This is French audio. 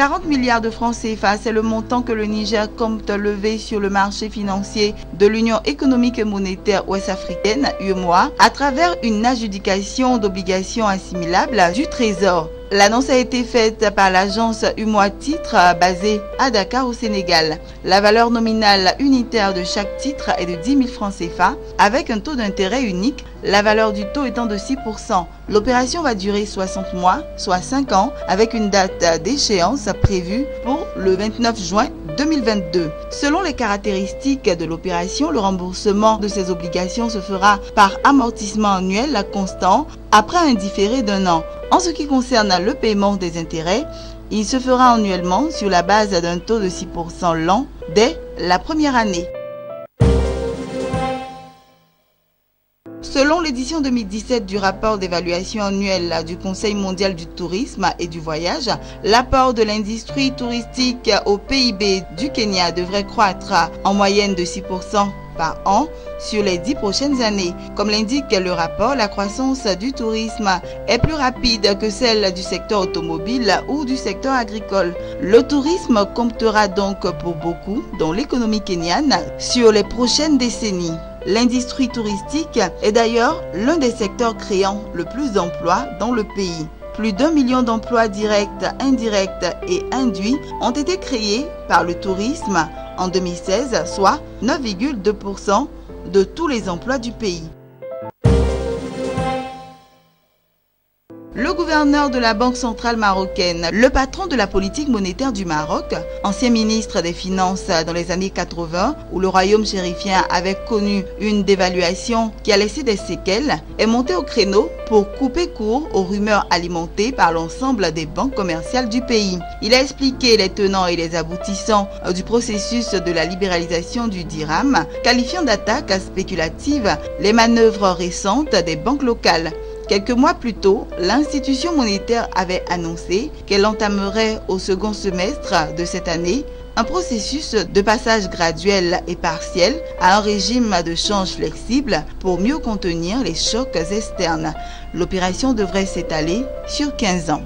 40 milliards de francs CFA, c'est le montant que le Niger compte lever sur le marché financier de l'Union économique et monétaire ouest-africaine, UEMOA, à travers une adjudication d'obligations assimilables du Trésor. L'annonce a été faite par l'agence UEMOA Titres basée à Dakar au Sénégal. La valeur nominale unitaire de chaque titre est de 10 000 francs CFA avec un taux d'intérêt unique, la valeur du taux étant de 6%. L'opération va durer 60 mois, soit 5 ans, avec une date d'échéance prévue pour le 29 juin 2022. Selon les caractéristiques de l'opération, le remboursement de ces obligations se fera par amortissement annuel constant après un différé d'1 an. En ce qui concerne le paiement des intérêts, il se fera annuellement sur la base d'un taux de 6% l'an dès la première année. Selon l'édition 2017 du rapport d'évaluation annuelle du Conseil mondial du tourisme et du voyage, l'apport de l'industrie touristique au PIB du Kenya devrait croître en moyenne de 6% par an sur les 10 prochaines années. Comme l'indique le rapport, la croissance du tourisme est plus rapide que celle du secteur automobile ou du secteur agricole. Le tourisme comptera donc pour beaucoup dans l'économie kenyane sur les prochaines décennies. L'industrie touristique est d'ailleurs l'un des secteurs créant le plus d'emplois dans le pays. Plus d'1 million d'emplois directs, indirects et induits ont été créés par le tourisme en 2016, soit 9,2% de tous les emplois du pays. Le gouverneur de la Banque centrale marocaine, le patron de la politique monétaire du Maroc, ancien ministre des Finances dans les années 80, où le royaume chérifien avait connu une dévaluation qui a laissé des séquelles, est monté au créneau pour couper court aux rumeurs alimentées par l'ensemble des banques commerciales du pays. Il a expliqué les tenants et les aboutissants du processus de la libéralisation du dirham, qualifiant d'attaque spéculative les manœuvres récentes des banques locales. Quelques mois plus tôt, l'institution monétaire avait annoncé qu'elle entamerait au second semestre de cette année un processus de passage graduel et partiel à un régime de change flexible pour mieux contenir les chocs externes. L'opération devrait s'étaler sur 15 ans.